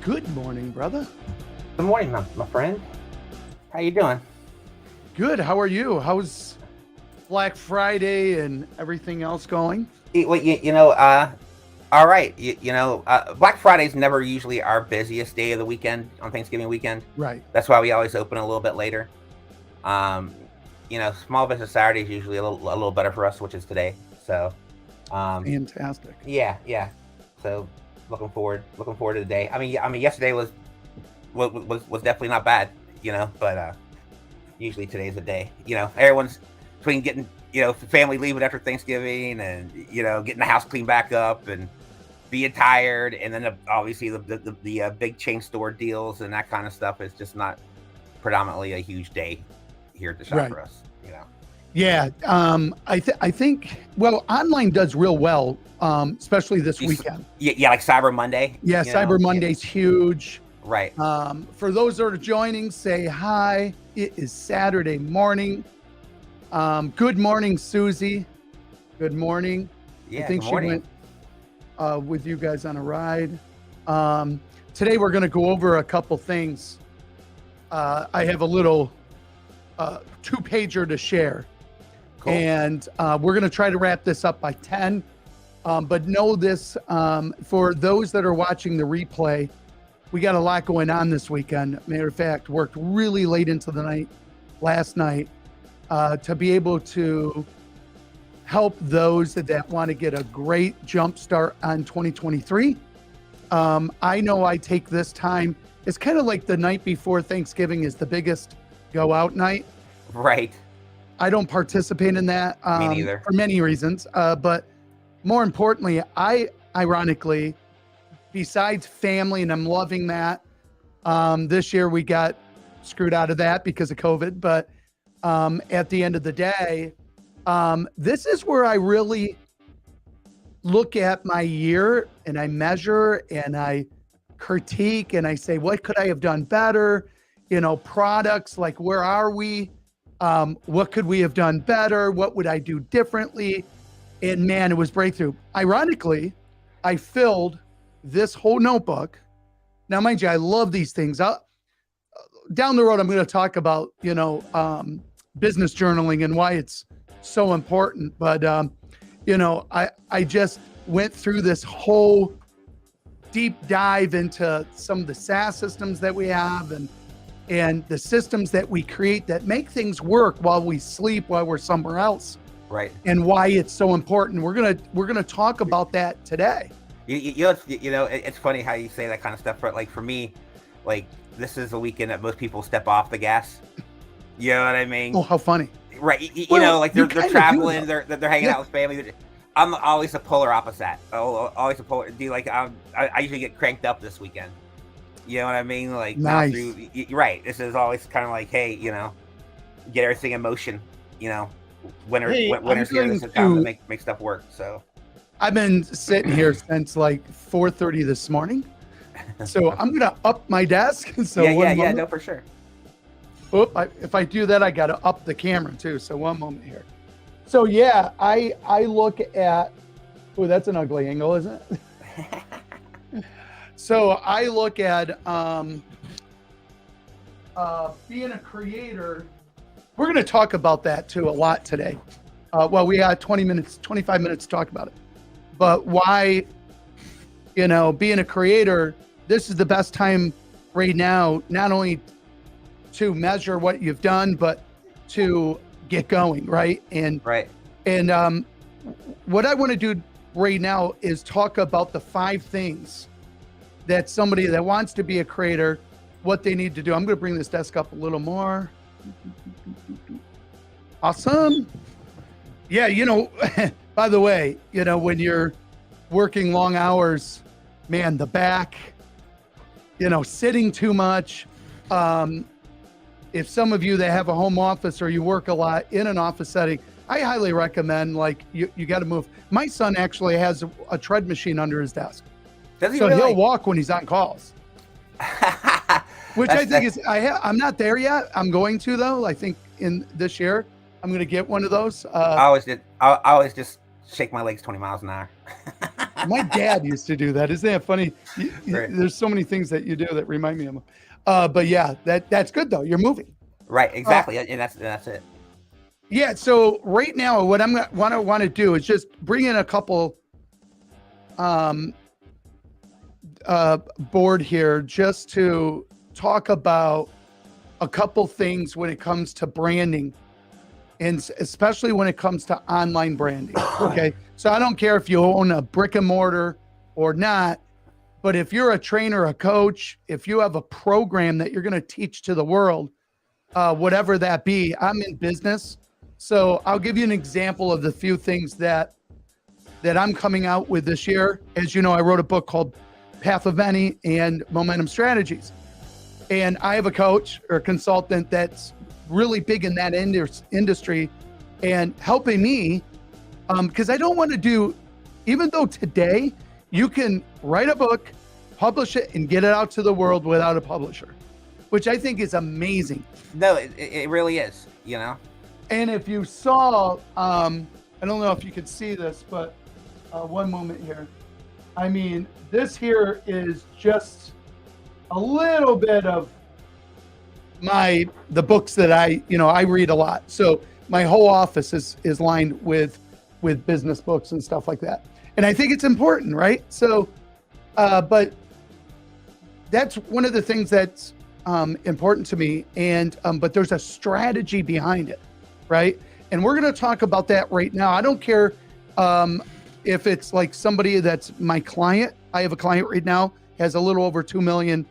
Good morning, brother. Good morning, my friend. How you doing? Good. How are you? How's Black Friday and everything else going? Well, all right. Black Friday's never usually our busiest day of the weekend on Thanksgiving weekend. Right. That's why we always open a little bit later. Um, Small business Saturday is usually a little better for us, which is today. So, Fantastic. yeah. So looking forward to the day. I mean, yesterday was definitely not bad, but usually today's the day. Everyone's between getting family leaving after Thanksgiving and getting the house cleaned back up and being tired, and then obviously the big chain store deals and that kind of stuff is just not predominantly a huge day here at the shop Right. for us. Yeah. I think online does real well, especially this You s- weekend. Yeah, like Cyber Monday. Yeah, Cyber Monday's huge. Right. For those that are joining, say hi. It is Saturday morning. Good morning, Susie. Good morning. Yeah. I think Good she morning. went with you guys on a ride. Today we're going to go over a couple things. I have a little 2-pager to share, Cool. and we're going to try to wrap this up by 10. But know this, for those that are watching the replay, we got a lot going on this weekend. Matter of fact, worked really late into the night last night to be able to help those that want to get a great jump start on 2023. I know I take this time. It's kind of like the night before Thanksgiving is the biggest go out night. Right. I don't participate in that Me neither. for many reasons. But more importantly, I ironically, besides family, and I'm loving that. This year we got screwed out of that because of COVID. But at the end of the day, this is where I really look at my year and I measure and I critique and I say, what could I have done better? Products, like where are we? What could we have done better? What would I do differently? And man, it was breakthrough. Ironically, I filled this whole notebook. Now, mind you, I love these things. Down the road, I'm going to talk about, business journaling and why it's so important. But, I just went through this whole deep dive into some of the SaaS systems that we have and the systems that we create that make things work while we sleep, while we're somewhere else, Right. and why it's so important. We're gonna talk about that today. It's funny how you say that kind of stuff. But like for me, like this is a weekend that most people step off the gas. You know what I mean? Oh, how funny! Right. You Well, know, like you they're kinda do, traveling, though. they're hanging Yeah. out with family. I'm always the polar opposite. Always a polar. I usually get cranked up this weekend. You know what I mean? Like now Nice. you're right. This is always kind of like, hey, get everything in motion. Hey, I'm Winter's here. going This is time to to. make stuff work. So I've been sitting here since like 4:30 this morning, so I'm gonna up my desk. So yeah, one moment. no, for sure. If I do that, I got to up the camera too. So one moment here. So yeah, I look at. Oh, that's an ugly angle, isn't it? So I look at being a creator. We're going to talk about that too a lot today. We got 20 minutes, 25 minutes to talk about it. But why, being a creator, this is the best time right now, not only to measure what you've done, but to get going, right? Right. And what I want to do right now is talk about the 5 things that somebody that wants to be a creator, what they need to do. I'm going to bring this desk up a little more. Awesome. Yeah, by the way, when you're working long hours, man, the back, sitting too much. If some of you that have a home office or you work a lot in an office setting, I highly recommend, like, you got to move. My son actually has a tread machine under his desk. Does he So really? he'll walk when he's on calls, which I think is, I'm not there yet. I'm going to, though. I think in this year, I'm going to get one of those. I always just shake my legs 20 miles an hour. My dad used to do that. Isn't that funny? Right. There's so many things that you do that remind me of him. But yeah, that's good though. You're moving. Right, exactly, and that's it. Yeah. So right now, what I'm want to do is just bring in a couple board here just to talk about a couple things when it comes to branding, and especially when it comes to online branding. Okay. So I don't care if you own a brick and mortar or not, but if you're a trainer, a coach, if you have a program that you're going to teach to the world, whatever that be, I'm in business. So I'll give you an example of the few things that I'm coming out with this year. As you know, I wrote a book called Path of Many and Momentum Strategies. And I have a coach or consultant that's really big in that industry and helping me, because I don't want to do, even though today you can write a book, publish it, and get it out to the world without a publisher, which I think is amazing. No, it really is, you know? And if you saw, I don't know if you could see this, but one moment here. I mean, this here is just a little bit of the books that I read a lot. So my whole office is lined with business books and stuff like that. And I think it's important, right? So, but that's one of the things that's important to me. And, but there's a strategy behind it, right? And we're going to talk about that right now. I don't care if it's like somebody that's my client. I have a client right now, has a little over 2 million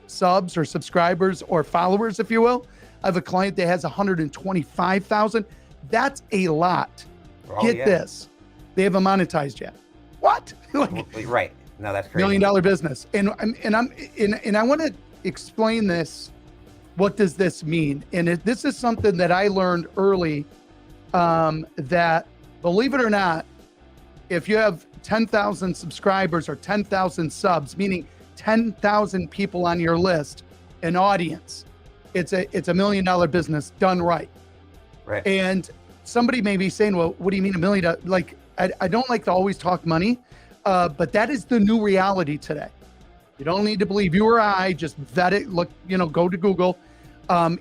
subs or subscribers or followers, if you will. I have a client that has 125,000. That's a lot. Oh, Get yeah. this. They haven't monetized yet. What? Like, Right. No, that's crazy. $1 million business. And I want to explain this. What does this mean? And this is something that I learned early, that, believe it or not, if you have 10,000 subscribers or 10,000 subs, meaning 10,000 people on your list, an audience, it's a $1 million business done right. Right. And somebody may be saying, well, what do you mean $1 million? Like, I don't like to always talk money, but that is the new reality today. You don't need to believe you or I, just vet it, look, go to Google.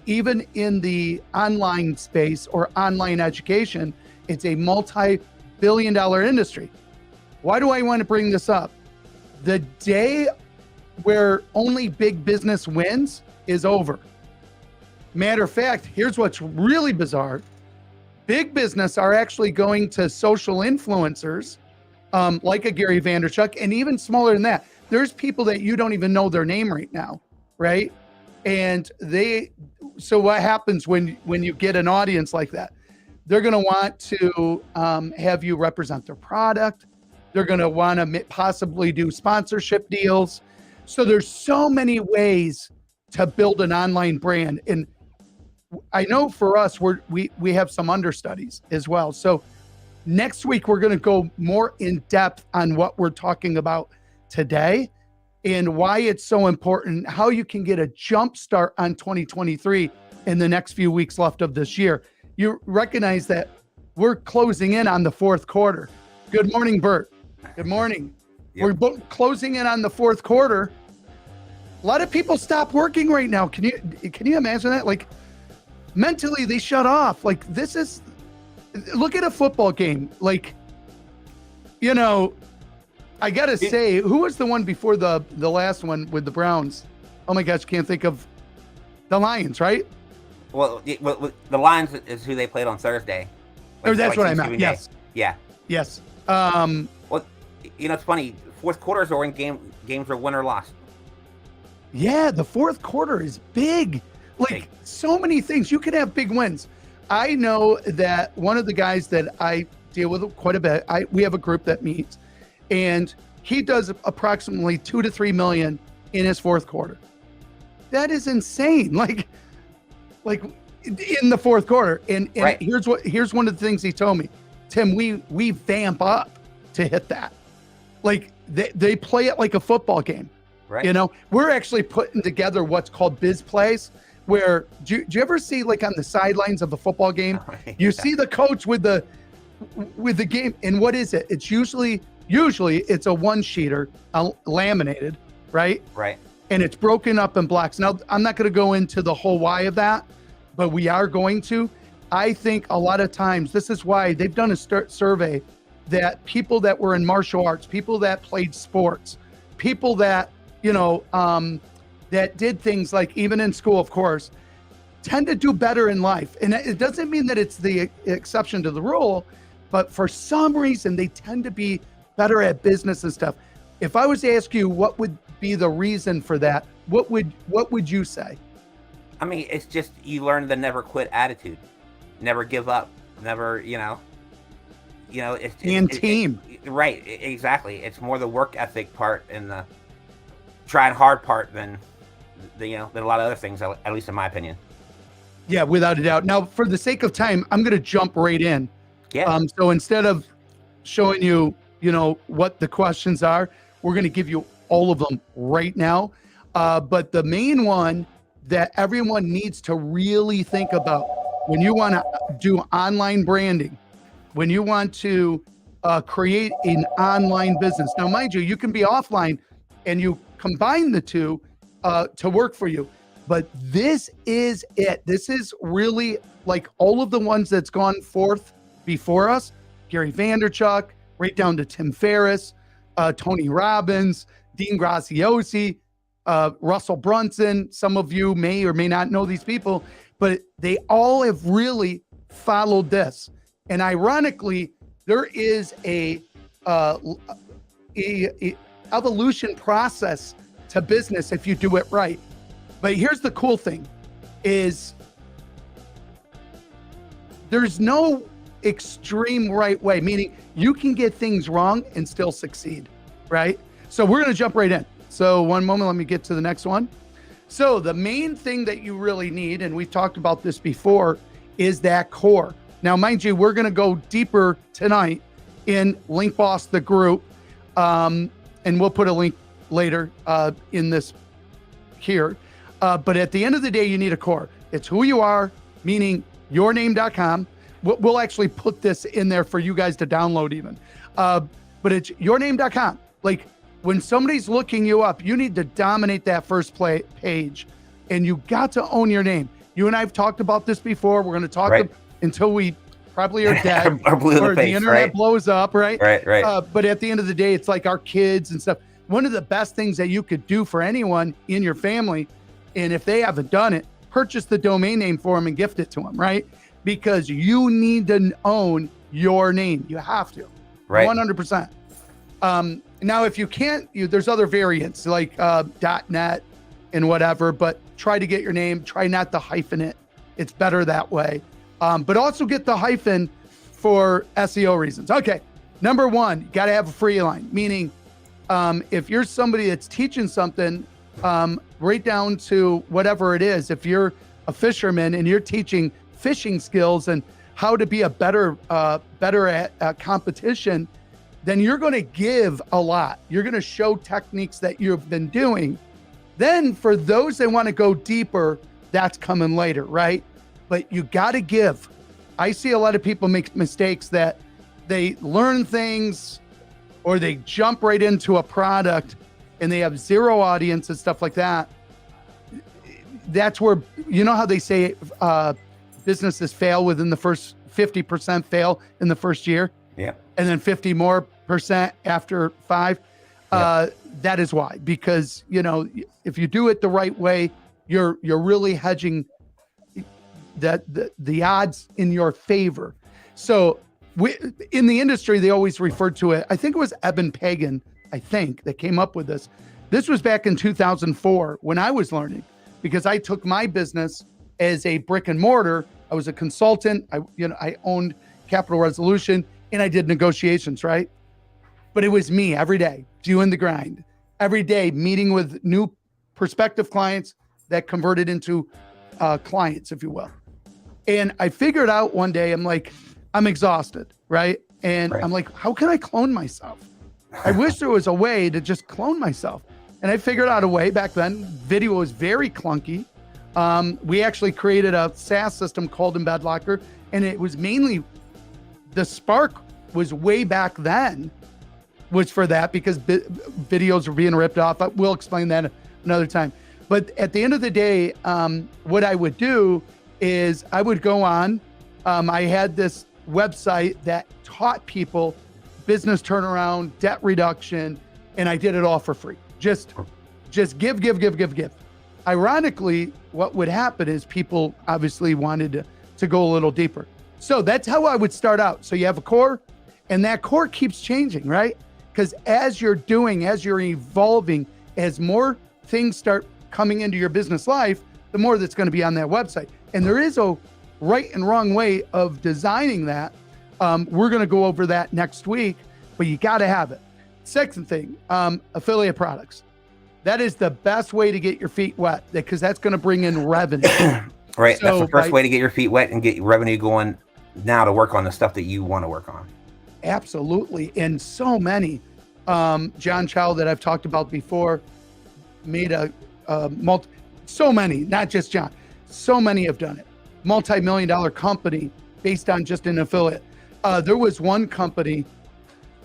Even in the online space or online education, it's a multi-billion-dollar industry. Why do I want to bring this up? The day where only big business wins is over. Matter of fact, here's what's really bizarre. Big business are actually going to social influencers, like a Gary Vaynerchuk, and even smaller than that. There's people that you don't even know their name right now, right? And so what happens when you get an audience like that? They're going to want to have you represent their product. They're going to want to possibly do sponsorship deals. So there's so many ways to build an online brand. And I know for us, we have some understudies as well. So next week, we're going to go more in depth on what we're talking about today and why it's so important, how you can get a jump start on 2023 in the next few weeks left of this year. You recognize that we're closing in on the fourth quarter. Good morning, Bert. Good morning. Yep. We're closing in on the fourth quarter. A lot of people stop working right now. Can you imagine that? Like, mentally, they shut off. Like, look at a football game. Like, I got to say, who was the one before the last one with the Browns? Oh my gosh, can't think of the Lions, right? Well, the Lions is who they played on Thursday. That's what I meant. Thanksgiving Yes. Day. Yeah. Yes. Well, it's funny. Fourth quarters are when games are win or lost. Yeah, the fourth quarter is big. Like, so many things. You can have big wins. I know that one of the guys that I deal with quite a bit, we have a group that meets, and he does approximately 2 to 3 million in his fourth quarter. That is insane. Like in the fourth quarter. And right. Here's one of the things he told me. Tim, we vamp up to hit that. Like they play it like a football game. Right. We're actually putting together what's called biz plays, where do you ever see, like, on the sidelines of a football game, you see the coach with the game, and what is it? It's usually usually it's a one sheeter, laminated, right? Right. And it's broken up in blocks. Now, I'm not going to go into the whole why of that, but we are going to. I think a lot of times, this is why they've done a survey that people that were in martial arts, people that played sports, people that, that did things like even in school, of course, tend to do better in life. And it doesn't mean that it's the exception to the rule, but for some reason, they tend to be better at business and stuff. If I was to ask you what would be the reason for that, what would you say? I mean, it's just you learn the never quit attitude, never give up, never, it's team. Right, exactly. It's more the work ethic part and the trying hard part than than a lot of other things, at least in my opinion. Yeah, without a doubt. Now, for the sake of time, I'm going to jump right in. Yeah. So instead of showing you, what the questions are, we're going to give you all of them right now. But the main one that everyone needs to really think about when you want to do online branding, when you want to create an online business. Now, mind you, you can be offline and you combine the two to work for you. But this is it. This is really like all of the ones that's gone forth before us, Gary Vaynerchuk, right down to Tim Ferriss, Tony Robbins, Dean Graziosi, Russell Brunson. Some of you may or may not know these people, but they all have really followed this. And ironically, there is a evolution process to business if you do it right. But here's the cool thing is there's no extreme right way, meaning you can get things wrong and still succeed, right? So we're going to jump right in. So one moment, let me get to the next one. So the main thing that you really need, and we've talked about this before, is that core. Now, mind you, we're going to go deeper tonight in Link Boss, the group, and we'll put a link later in this here. But at the end of the day, you need a core. It's who you are, meaning yourname.com. We'll actually put this in there for you guys to download even. But it's yourname.com. Like when somebody's looking you up, you need to dominate that first page and you got to own your name. You and I have talked about this before. We're going to talk until we probably are dead or the internet blows up, right? Right. But at the end of the day, it's like our kids and stuff. One of the best things that you could do for anyone in your family, and if they haven't done it, purchase the domain name for them and gift it to them, right? Because you need to own your name. You have to, right? 100%. Now, if you can't, there's other variants like .net and whatever, but try to get your name. Try not to hyphen it. It's better that way. But also get the hyphen for SEO reasons. Okay, number one, you got to have a free line, meaning if you're somebody that's teaching something, right down to whatever it is, if you're a fisherman and you're teaching fishing skills and how to be a better at competition, then you're going to give a lot. You're going to show techniques that you've been doing. Then for those that want to go deeper, that's coming later, right? But you got to give. I see a lot of people make mistakes that they learn things or they jump right into a product and they have zero audience and stuff like that. That's where, how they say businesses fail within the first 50% fail in the first year. Yeah. And then 50% more after 5. Yeah. That is why, because, if you do it the right way, you're really hedging the odds in your favor. So in the industry, they always referred to it. I think it was Eben Pagan, that came up with this. This was back in 2004 when I was learning, because I took my business as a brick and mortar. I was a consultant. I owned Capital Resolution and I did negotiations, right? But it was me every day doing the grind, every day meeting with new prospective clients that converted into clients, if you will. And I figured out one day, I'm like, I'm exhausted, right? And I'm like, how can I clone myself? I wish there was a way to just clone myself. And I figured out a way back then. Video was very clunky. We actually created a SaaS system called was for that because videos were being ripped off. We'll explain that another time. But at the end of the day, what I would do is I would go on. I had this website that taught people business turnaround, debt reduction, and I did it all for free. Just give. Ironically, what would happen is people obviously wanted to go a little deeper. So that's how I would start out. So you have a core, and that core keeps changing, right? Because as you're evolving, as more things start coming into your business life, the more that's going to be on that website. And there is a right and wrong way of designing that. We're going to go over that next week, but you got to have it. Second thing, affiliate products. That is the best way to get your feet wet because that's going to bring in revenue. Right. So, that's the first way to get your feet wet and get revenue going now to work on the stuff that you want to work on. Absolutely. And so many, John Chow that I've talked about before made so many, not just John, so many have done it. Multi-million-dollar company based on just an affiliate. There was one company.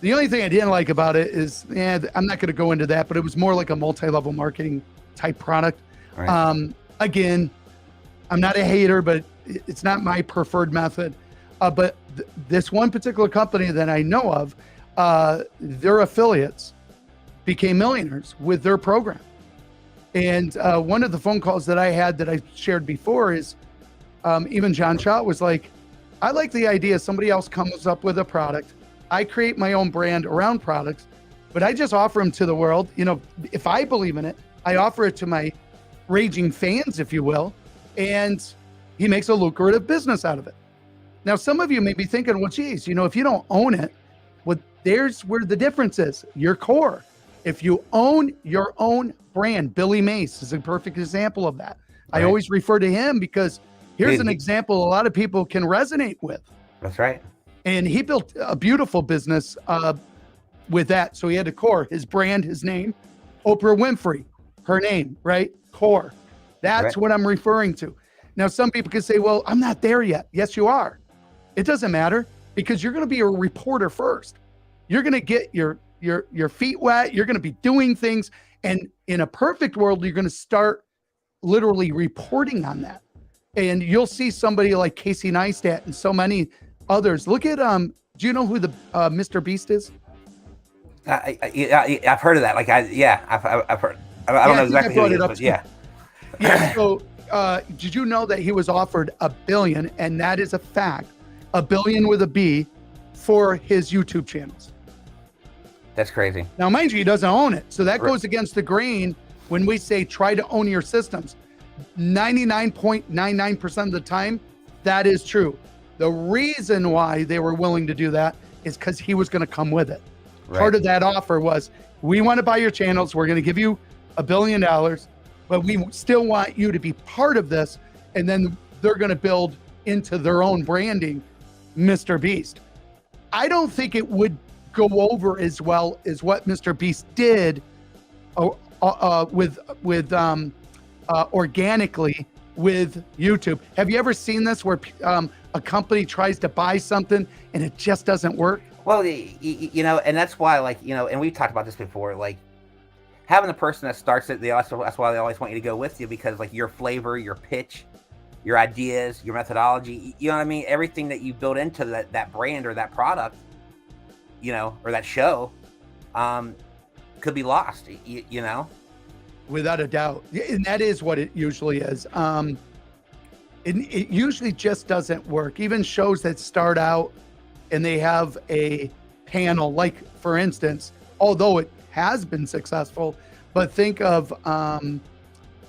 The only thing I didn't like about it is, I'm not going to go into that, but it was more like a multi-level marketing type product. Right. Again, I'm not a hater, but it's not my preferred method. But this one particular company that I know of, their affiliates became millionaires with their program. And one of the phone calls that I had that I shared before is even John Chow was like, I like the idea somebody else comes up with a product. I create my own brand around products, but I just offer them to the world. You know, if I believe in it, I offer it to my raging fans, if you will, and he makes a lucrative business out of it. Now, some of you may be thinking, well, geez, you know, if you don't own it, well, there's where the difference is, your core. If you own your own brand, Billy Mace is a perfect example of that. Right. I always refer to him because here's an example a lot of people can resonate with. That's right. And he built a beautiful business with that. So he had a core, his brand, his name, Oprah Winfrey, her name, right? Core. That's what I'm referring to. Now, some people can say, well, I'm not there yet. Yes, you are. It doesn't matter because you're going to be a reporter first. You're going to get your feet wet. You're going to be doing things. And in a perfect world, you're going to start literally reporting on that. And you'll see somebody like Casey Neistat and so many others. Look at, do you know who the Mr. Beast is? I've heard of that. Like, I've heard. I don't know exactly who it is, but yeah. Yeah. So, did you know that he was offered $1 billion, and that is a fact, $1 billion with a B, for his YouTube channels? That's crazy. Now, mind you, he doesn't own it, so that goes against the grain when we say try to own your systems. 99.99% of the time, that is true. The reason why they were willing to do that is because he was going to come with it. Right. Part of that offer was, we want to buy your channels. We're going to give you $1 billion, but we still want you to be part of this. And then they're going to build into their own branding, Mr. Beast. I don't think it would go over as well as what Mr. Beast did organically with YouTube. Have you ever seen this where a company tries to buy something and it just doesn't work? Well, you know, and that's why, like, you know, and we've talked about this before, like having the person that starts it, that's why they always want you to go with you, because like your flavor, your pitch, your ideas, your methodology, you know what I mean? Everything that you build into that brand or that product, you know, or that show, could be lost, you know? Without a doubt. And that is what it usually is. It usually just doesn't work. Even shows that start out and they have a panel, like for instance, although it has been successful, but think of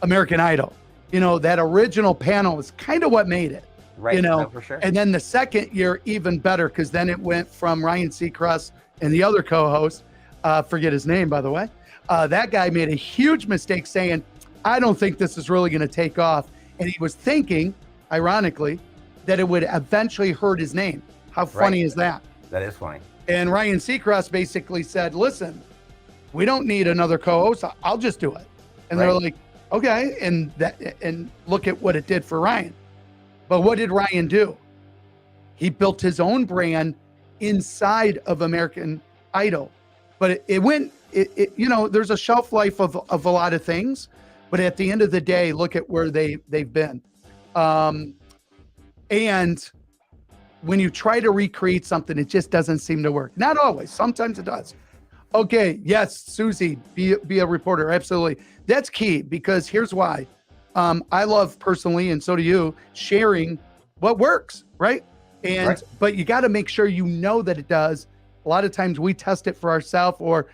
American Idol. You know, that original panel is kind of what made it. Right, you know, no, for sure. And then the second year, even better, because then it went from Ryan Seacrest and the other co-host, forget his name, by the way. That guy made a huge mistake saying, I don't think this is really going to take off. And he was thinking, ironically, that it would eventually hurt his name. How funny is that? That is funny. And Ryan Seacrest basically said, listen, we don't need another co-host. I'll just do it. And they're like, okay. And look at what it did for Ryan. But what did Ryan do? He built his own brand inside of American Idol. but there's a shelf life of a lot of things, but at the end of the day, look at where they've been. And when you try to recreate something, it just doesn't seem to work. Not always, sometimes it does. Okay, yes, Susie, be a reporter. Absolutely. That's key, because here's why. I love personally, and so do you, sharing what works, right? But you got to make sure you know that it does. A lot of times we test it for ourselves or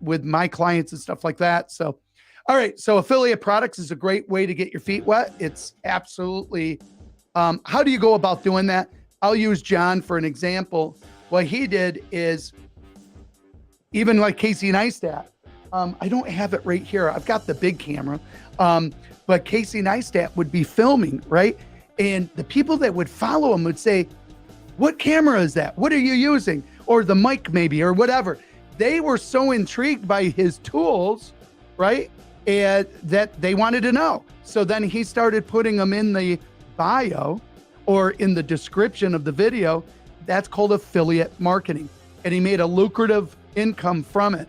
with my clients and stuff like that. So, all right. So affiliate products is a great way to get your feet wet. It's absolutely, how do you go about doing that? I'll use John for an example. What he did is, even like Casey Neistat, I don't have it right here. I've got the big camera, but Casey Neistat would be filming, right? And the people that would follow him would say, what camera is that? What are you using? Or the mic maybe, or whatever. They were so intrigued by his tools, right? And that they wanted to know. So then he started putting them in the bio or in the description of the video. That's called affiliate marketing. And he made a lucrative income from it.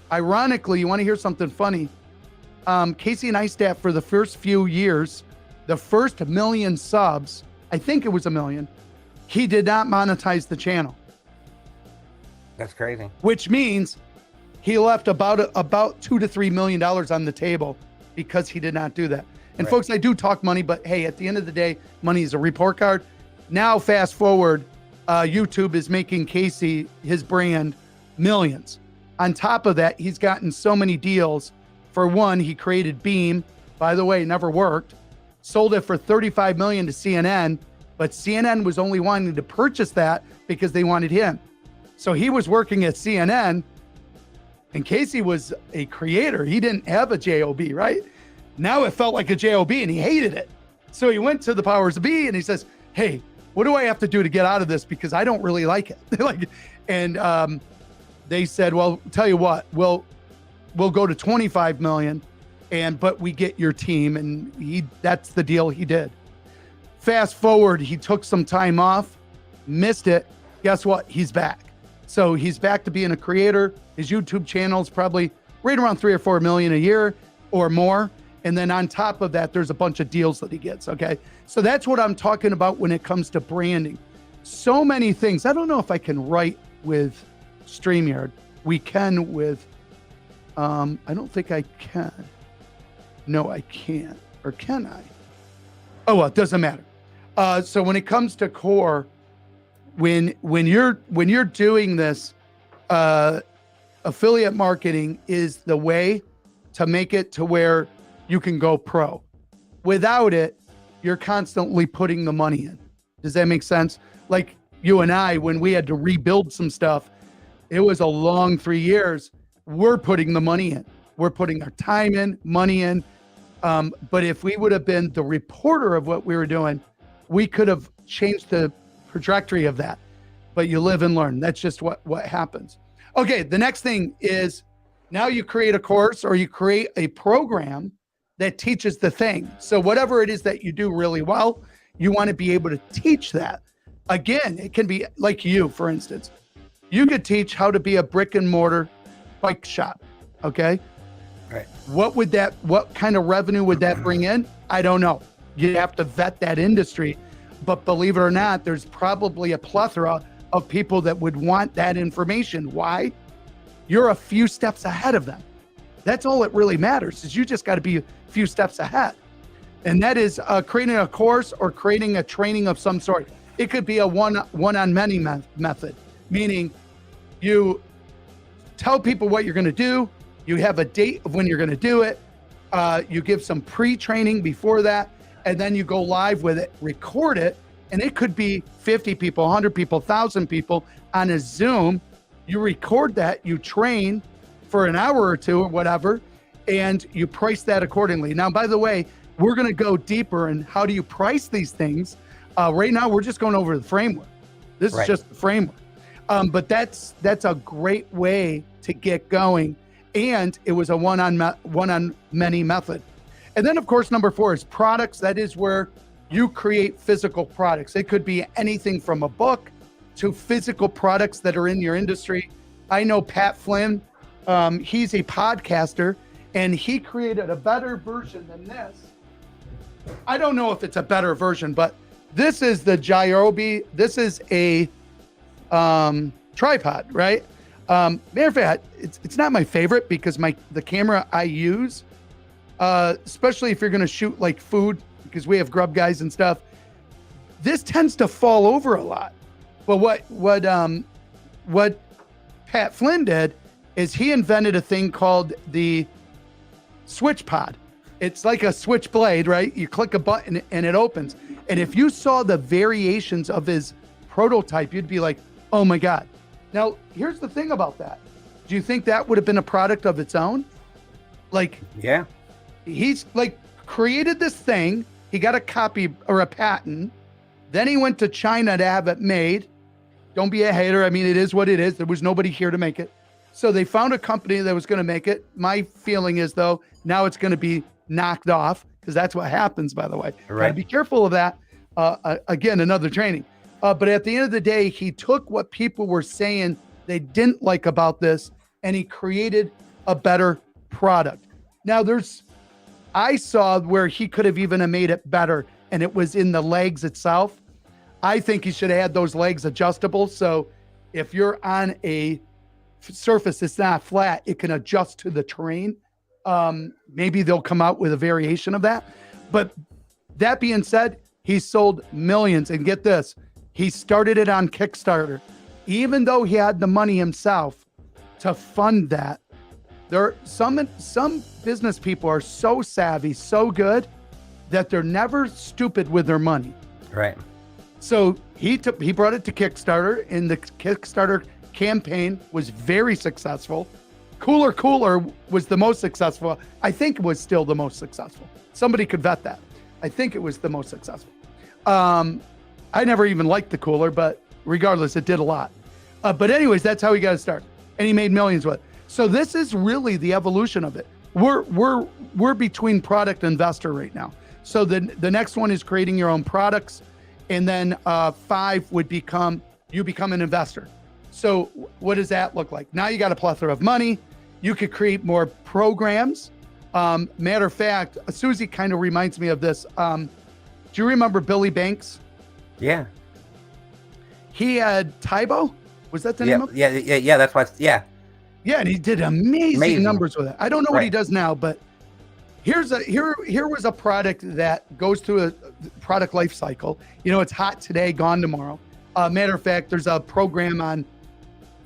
Ironically, you want to hear something funny? Casey Neistat, for the first few years, the first 1 million subs, I think it was 1 million, he did not monetize the channel. That's crazy. Which means he left about $2 to $3 million on the table because he did not do that. And folks, I do talk money, but hey, at the end of the day, money is a report card. Now, fast forward, YouTube is making Casey, his brand, millions. On top of that, he's gotten so many deals. For one, he created Beam. By the way, never worked. Sold it for $35 million to CNN, but CNN was only wanting to purchase that because they wanted him. So he was working at CNN, and Casey was a creator. He didn't have a job, right? Now it felt like a job, and he hated it. So he went to the powers of be, and he says, hey, what do I have to do to get out of this? Because I don't really like it. They said, well, tell you what, we'll go to 25 million, but we get your team. And that's the deal he did. Fast forward, he took some time off, missed it. Guess what? He's back. So he's back to being a creator. His YouTube channel is probably right around 3 or 4 million a year or more. And then on top of that, there's a bunch of deals that he gets. Okay. So that's what I'm talking about when it comes to branding. So many things. I don't know if I can write with StreamYard. We can with, I don't think I can. No, I can't. Or can I? Oh, well, it doesn't matter. So when it comes to core, when you're doing this, affiliate marketing is the way to make it to where you can go pro. Without it, you're constantly putting the money in. Does that make sense? Like you and I, when we had to rebuild some stuff, it was a long 3 years. We're putting the money in. We're putting our time in, money in. But if we would have been the reporter of what we were doing, we could have changed the trajectory of that. But you live and learn. That's just what happens. Okay, the next thing is now you create a course or you create a program that teaches the thing. So whatever it is that you do really well, you want to be able to teach that. Again, it can be like you, for instance. You could teach how to be a brick and mortar bike shop. Okay. Right. What kind of revenue would that bring in? I don't know. You have to vet that industry. But believe it or not, there's probably a plethora of people that would want that information. Why? You're a few steps ahead of them. That's all it really matters, is you just got to be a few steps ahead. And that is creating a course or creating a training of some sort. It could be a one-on-many method, meaning you tell people what you're going to do. You have a date of when you're going to do it. You give some pre-training before that, and then you go live with it, record it. And it could be 50 people, 100 people, 1,000 people on a Zoom. You record that, you train for an hour or two or whatever, and you price that accordingly. Now, by the way, we're going to go deeper in how do you price these things. Right now, we're just going over the framework. This is just the framework. But that's a great way to get going. And it was a one-on-many method. And then, of course, number 4 is products. That is where you create physical products. It could be anything from a book to physical products that are in your industry. I know Pat Flynn. He's a podcaster, and he created a better version than this. I don't know if it's a better version, but this is the Gyrobe. This is a tripod, right? Matter of fact, it's not my favorite because the camera I use, especially if you're going to shoot like food, because we have grub guys and stuff, this tends to fall over a lot. But what Pat Flynn did is he invented a thing called the switch pod. It's like a switchblade, right? You click a button and it opens. And if you saw the variations of his prototype, you'd be like, oh my God. Now, here's the thing about that. Do you think that would have been a product of its own? Like, yeah, he's like created this thing. He got a copy or a patent. Then he went to China to have it made. Don't be a hater. I mean, it is what it is. There was nobody here to make it. So they found a company that was going to make it. My feeling is, though, now it's going to be knocked off, because that's what happens, by the way. Right. Gotta be careful of that. Again, another training. But at the end of the day, he took what people were saying they didn't like about this, and he created a better product. Now, I saw where he could have even made it better, and it was in the legs itself. I think he should have had those legs adjustable. So if you're on a surface that's not flat, it can adjust to the terrain. Maybe they'll come out with a variation of that. But that being said, he sold millions. And get this, he started it on Kickstarter. Even though he had the money himself to fund that, some business people are so savvy, so good, that they're never stupid with their money. Right. So he brought it to Kickstarter, and the Kickstarter campaign was very successful. Cooler was the most successful. I think it was still the most successful. Somebody could vet that. I think it was the most successful. I never even liked the Cooler, but regardless, it did a lot. But anyways, that's how he got to start, and he made millions with it. So this is really the evolution of it. We're between product and investor right now. So the next one is creating your own products, and then 5 would become an investor. So what does that look like? Now you got a plethora of money. You could create more programs. Matter of fact, Susie kind of reminds me of this. Do you remember Billy Banks? Yeah. He had Tybo. Was that the name of it? Yeah. That's why. Yeah. Yeah, and he did amazing numbers with it. I don't know what he does now, but here was a product that goes through a product life cycle. You know, it's hot today, gone tomorrow. Matter of fact, there's a program on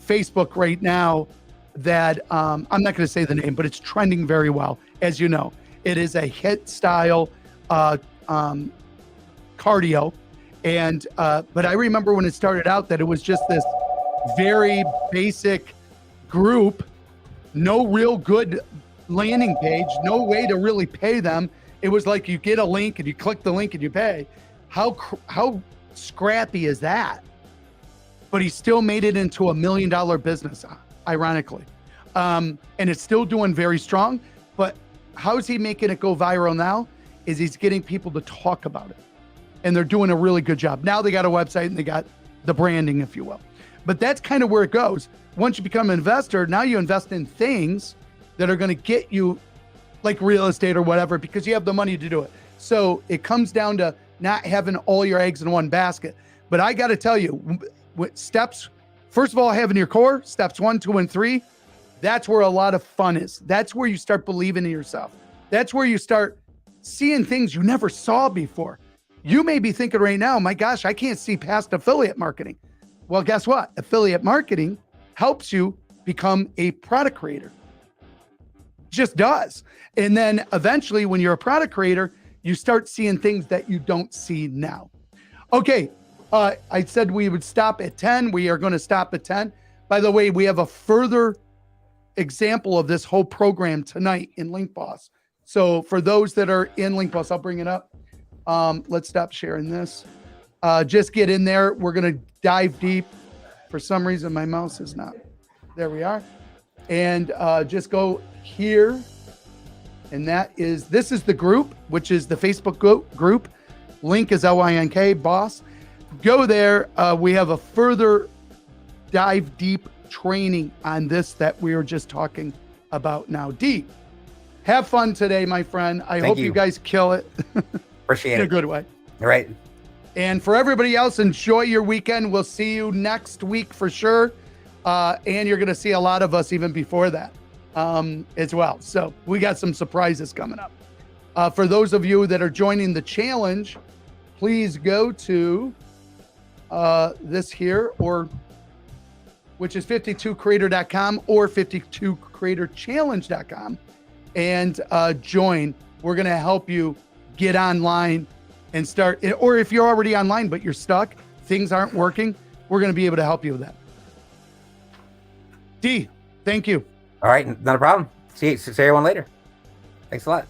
Facebook right now that I'm not going to say the name, but it's trending very well. As you know, it is a HIIT style cardio. And but I remember when it started out that it was just this very basic group, no real good landing page, no way to really pay them. It was like you get a link and you click the link and you pay. How scrappy is that? But he still made it into $1 million business, ironically. And it's still doing very strong. But how's he making it go viral now? Is he's getting people to talk about it. And they're doing a really good job. Now they got a website and they got the branding, if you will. But that's kind of where it goes. Once you become an investor, now you invest in things that are going to get you, like real estate or whatever, because you have the money to do it. So it comes down to not having all your eggs in one basket. But I got to tell you, steps, first of all, having your core, steps 1, 2, and 3, that's where a lot of fun is. That's where you start believing in yourself. That's where you start seeing things you never saw before. You may be thinking right now, my gosh, I can't see past affiliate marketing. Well, guess what? Affiliate marketing helps you become a product creator. Just does. And then eventually when you're a product creator, you start seeing things that you don't see now. Okay. I said we would stop at 10. We are going to stop at 10. By the way, we have a further example of this whole program tonight in LinkBoss. So for those that are in LinkBoss, I'll bring it up. Let's stop sharing this. Just get in there. We're going to dive deep. For some reason, my mouse is not. There we are. And just go here. And this is the group, which is the Facebook group. Link is LINK, boss. Go there. We have a further dive deep training on this that we were just talking about now. D, have fun today, my friend. I hope you guys kill it. Appreciate in it. a good way. All right. And for everybody else, enjoy your weekend. We'll see you next week for sure. And you're going to see a lot of us even before that as well. So we got some surprises coming up. For those of you that are joining the challenge, please go to this here, which is 52creator.com or 52creatorchallenge.com, and join. We're going to help you get online and start, or if you're already online but you're stuck, things aren't working, we're going to be able to help you with that. D, thank you. All right, not a problem. See everyone later. Thanks a lot.